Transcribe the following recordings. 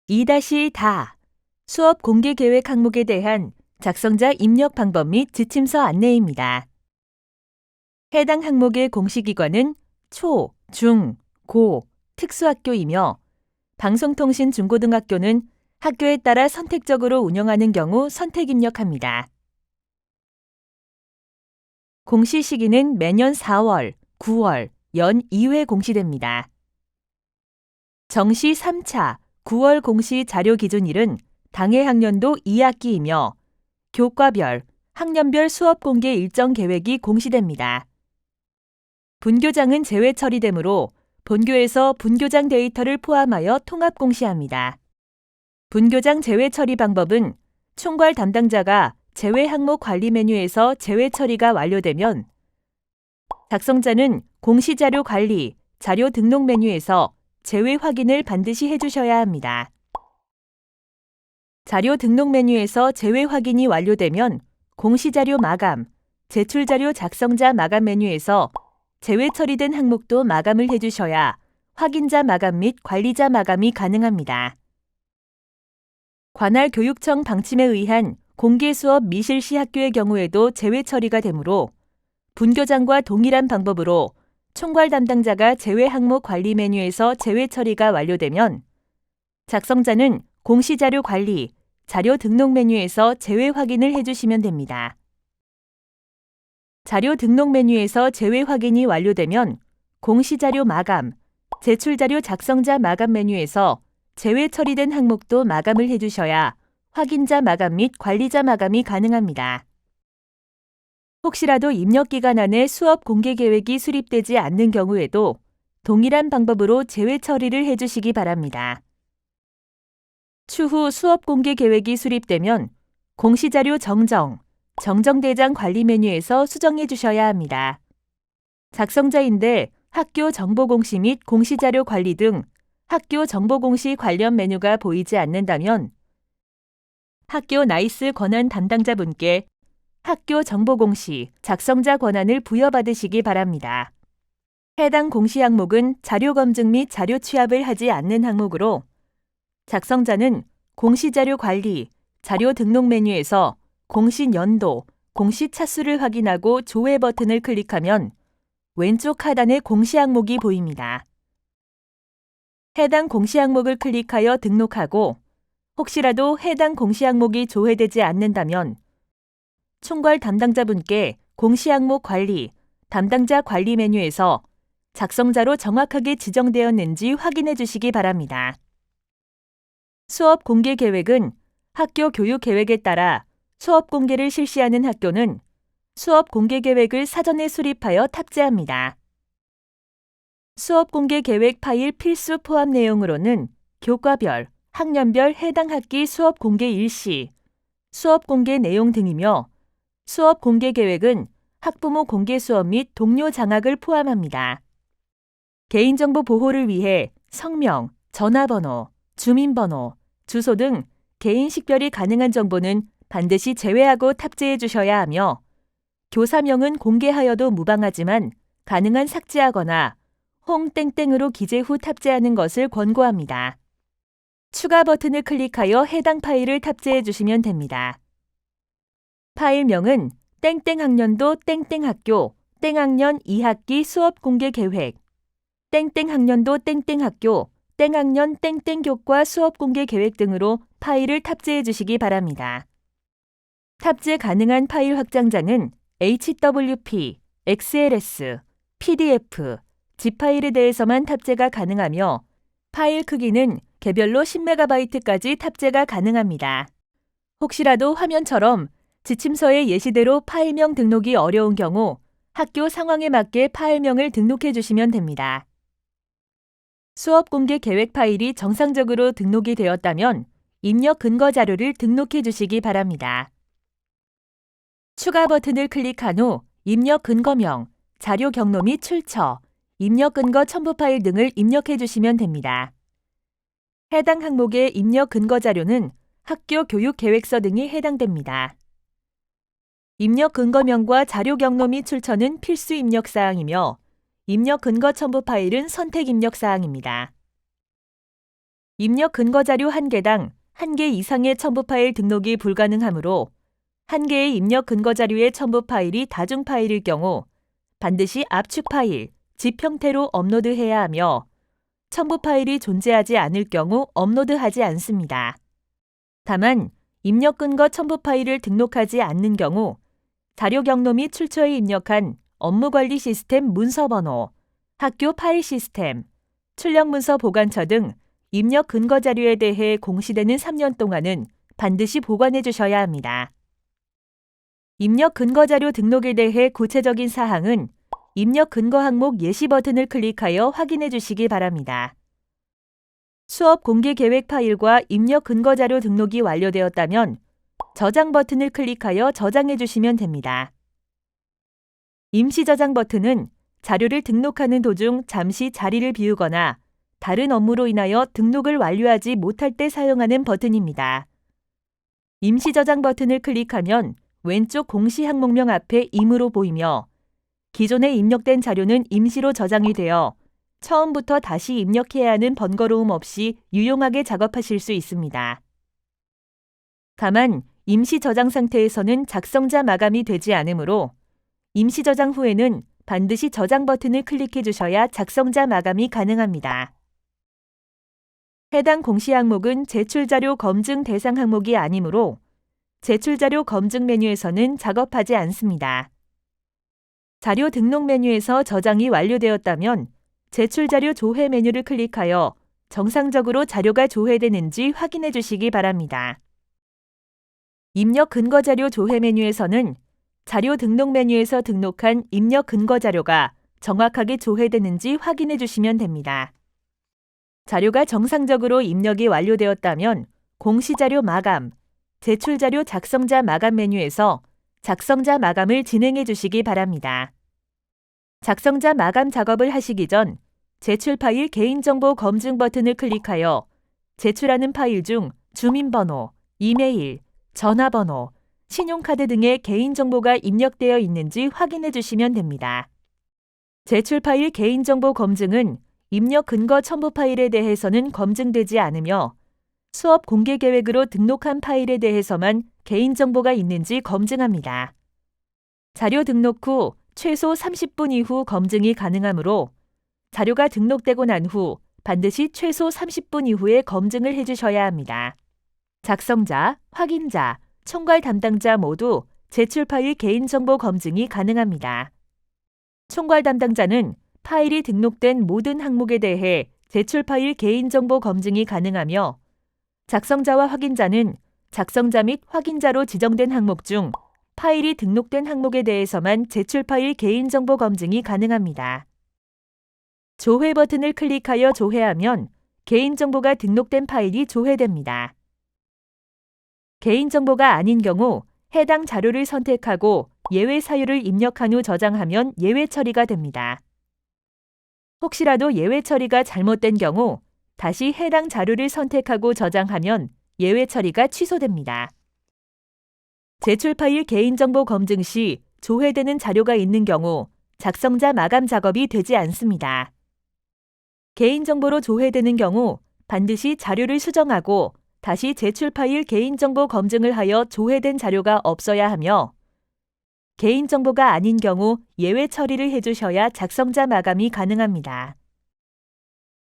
2-다 수업 공개 계획 항목에 대한 작성자 입력 방법 및 지침서 안내입니다. 해당 항목의 공시기관은 초, 중, 고, 특수학교이며 방송통신 중고등학교는 학교에 따라 선택적으로 운영하는 경우 선택 입력합니다. 공시 시기는 매년 4월, 9월, 연 2회 공시됩니다. 정시 3차 9월 공시 자료 기준일은 당해 학년도 2학기이며 교과별, 학년별 수업 공개 일정 계획이 공시됩니다. 분교장은 제외 처리되므로 본교에서 분교장 데이터를 포함하여 통합 공시합니다. 분교장 제외 처리 방법은 총괄 담당자가 제외 항목 관리 메뉴에서 제외 처리가 완료되면 작성자는 공시자료 관리, 자료 등록 메뉴에서 제외 확인을 반드시 해주셔야 합니다. 자료 등록 메뉴에서 제외 확인이 완료되면 공시자료 마감, 제출자료 작성자 마감 메뉴에서 제외 처리된 항목도 마감을 해주셔야 확인자 마감 및 관리자 마감이 가능합니다. 관할 교육청 방침에 의한 공개 수업 미실시 학교의 경우에도 제외 처리가 되므로 분교장과 동일한 방법으로 총괄 담당자가 제외 항목 관리 메뉴에서 제외 처리가 완료되면 작성자는 공시자료 관리, 자료 등록 메뉴에서 제외 확인을 해주시면 됩니다. 자료 등록 메뉴에서 제외 확인이 완료되면 공시자료 마감, 제출자료 작성자 마감 메뉴에서 제외 처리된 항목도 마감을 해주셔야 확인자 마감 및 관리자 마감이 가능합니다. 혹시라도 입력기간 안에 수업 공개 계획이 수립되지 않는 경우에도 동일한 방법으로 제외 처리를 해주시기 바랍니다. 추후 수업 공개 계획이 수립되면 공시자료 정정대장 관리 메뉴에서 수정해 주셔야 합니다. 작성자인데 학교 정보공시 및 공시자료 관리 등 학교 정보공시 관련 메뉴가 보이지 않는다면 학교 나이스 권한 담당자분께 학교 정보공시 작성자 권한을 부여받으시기 바랍니다. 해당 공시 항목은 자료 검증 및 자료 취합을 하지 않는 항목으로 작성자는 공시자료 관리, 자료 등록 메뉴에서 공시 연도, 공시 차수를 확인하고 조회 버튼을 클릭하면 왼쪽 하단에 공시 항목이 보입니다. 해당 공시 항목을 클릭하여 등록하고 혹시라도 해당 공시 항목이 조회되지 않는다면 총괄 담당자분께 공시 항목 관리, 담당자 관리 메뉴에서 작성자로 정확하게 지정되었는지 확인해 주시기 바랍니다. 수업 공개 계획은 학교 교육 계획에 따라 수업 공개를 실시하는 학교는 수업 공개 계획을 사전에 수립하여 탑재합니다. 수업 공개 계획 파일 필수 포함 내용으로는 교과별, 학년별 해당 학기 수업 공개 일시, 수업 공개 내용 등이며 수업 공개 계획은 학부모 공개 수업 및 동료 장학을 포함합니다. 개인정보 보호를 위해 성명, 전화번호, 주민번호, 주소 등 개인 식별이 가능한 정보는 반드시 제외하고 탑재해 주셔야 하며 교사명은 공개하여도 무방하지만 가능한 삭제하거나 홍땡땡으로 기재 후 탑재하는 것을 권고합니다. 추가 버튼을 클릭하여 해당 파일을 탑재해 주시면 됩니다. 파일명은 땡땡학년도 땡땡학교 땡학년 2학기 수업 공개 계획 땡땡학년도 땡땡학교 땡학년 땡땡교과 수업 공개 계획 등으로 파일을 탑재해 주시기 바랍니다. 탑재 가능한 파일 확장자는 HWP, XLS, PDF, zip 파일에 대해서만 탑재가 가능하며 파일 크기는 개별로 10MB까지 탑재가 가능합니다. 혹시라도 화면처럼 지침서의 예시대로 파일명 등록이 어려운 경우 학교 상황에 맞게 파일명을 등록해 주시면 됩니다. 수업 공개 계획 파일이 정상적으로 등록이 되었다면 입력 근거 자료를 등록해 주시기 바랍니다. 추가 버튼을 클릭한 후 입력 근거명, 자료 경로 및 출처, 입력 근거 첨부 파일 등을 입력해 주시면 됩니다. 해당 항목의 입력 근거 자료는 학교 교육 계획서 등이 해당됩니다. 입력 근거명과 자료 경로 및 출처는 필수 입력 사항이며 입력 근거 첨부 파일은 선택 입력 사항입니다. 입력 근거 자료 1개당 1개 이상의 첨부 파일 등록이 불가능하므로 1개의 입력 근거 자료의 첨부 파일이 다중 파일일 경우 반드시 압축 파일, zip 형태로 업로드해야 하며 첨부 파일이 존재하지 않을 경우 업로드하지 않습니다. 다만 입력 근거 첨부 파일을 등록하지 않는 경우 자료 경로 및 출처에 입력한 업무관리 시스템 문서 번호, 학교 파일 시스템, 출력 문서 보관처 등 입력 근거 자료에 대해 공시되는 3년 동안은 반드시 보관해 주셔야 합니다. 입력 근거 자료 등록에 대해 구체적인 사항은 입력 근거 항목 예시 버튼을 클릭하여 확인해 주시기 바랍니다. 수업 공개 계획 파일과 입력 근거 자료 등록이 완료되었다면 저장 버튼을 클릭하여 저장해 주시면 됩니다. 임시 저장 버튼은 자료를 등록하는 도중 잠시 자리를 비우거나 다른 업무로 인하여 등록을 완료하지 못할 때 사용하는 버튼입니다. 임시 저장 버튼을 클릭하면 왼쪽 공시 항목명 앞에 임으로 보이며 기존에 입력된 자료는 임시로 저장이 되어 처음부터 다시 입력해야 하는 번거로움 없이 유용하게 작업하실 수 있습니다. 다만 임시 저장 상태에서는 작성자 마감이 되지 않으므로 임시 저장 후에는 반드시 저장 버튼을 클릭해 주셔야 작성자 마감이 가능합니다. 해당 공시 항목은 제출자료 검증 대상 항목이 아니므로 제출자료 검증 메뉴에서는 작업하지 않습니다. 자료 등록 메뉴에서 저장이 완료되었다면 제출자료 조회 메뉴를 클릭하여 정상적으로 자료가 조회되는지 확인해 주시기 바랍니다. 입력 근거 자료 조회 메뉴에서는 자료 등록 메뉴에서 등록한 입력 근거 자료가 정확하게 조회되는지 확인해 주시면 됩니다. 자료가 정상적으로 입력이 완료되었다면 공시자료 마감, 제출자료 작성자 마감 메뉴에서 작성자 마감을 진행해 주시기 바랍니다. 작성자 마감 작업을 하시기 전 제출 파일 개인정보 검증 버튼을 클릭하여 제출하는 파일 중 주민번호, 이메일, 전화번호, 신용카드 등의 개인정보가 입력되어 있는지 확인해 주시면 됩니다. 제출 파일 개인정보 검증은 입력 근거 첨부 파일에 대해서는 검증되지 않으며 수업 공개 계획으로 등록한 파일에 대해서만 개인정보가 있는지 검증합니다. 자료 등록 후 최소 30분 이후 검증이 가능하므로 자료가 등록되고 난 후 반드시 최소 30분 이후에 검증을 해주셔야 합니다. 작성자, 확인자, 총괄 담당자 모두 제출 파일 개인정보 검증이 가능합니다. 총괄 담당자는 파일이 등록된 모든 항목에 대해 제출 파일 개인정보 검증이 가능하며 작성자와 확인자는 작성자 및 확인자로 지정된 항목 중 파일이 등록된 항목에 대해서만 제출 파일 개인정보 검증이 가능합니다. 조회 버튼을 클릭하여 조회하면 개인정보가 등록된 파일이 조회됩니다. 개인정보가 아닌 경우 해당 자료를 선택하고 예외 사유를 입력한 후 저장하면 예외 처리가 됩니다. 혹시라도 예외 처리가 잘못된 경우 다시 해당 자료를 선택하고 저장하면 예외 처리가 취소됩니다. 제출 파일 개인정보 검증 시 조회되는 자료가 있는 경우 작성자 마감 작업이 되지 않습니다. 개인정보로 조회되는 경우 반드시 자료를 수정하고 다시 제출 파일 개인정보 검증을 하여 조회된 자료가 없어야 하며 개인정보가 아닌 경우 예외 처리를 해주셔야 작성자 마감이 가능합니다.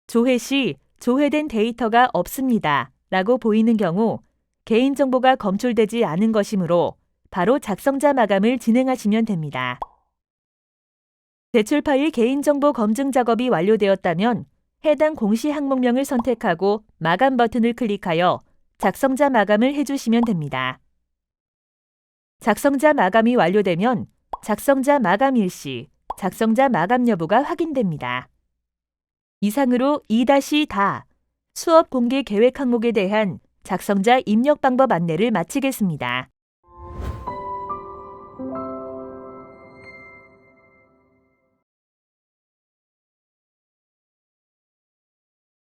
조회 시 조회된 데이터가 없습니다 라고 보이는 경우 개인정보가 검출되지 않은 것이므로 바로 작성자 마감을 진행하시면 됩니다. 제출 파일 개인정보 검증 작업이 완료되었다면 해당 공시 항목명을 선택하고 마감 버튼을 클릭하여 작성자 마감을 해주시면 됩니다. 작성자 마감이 완료되면 작성자 마감 일시, 작성자 마감 여부가 확인됩니다. 이상으로 2-다 수업 공개 계획 항목에 대한 작성자 입력 방법 안내를 마치겠습니다.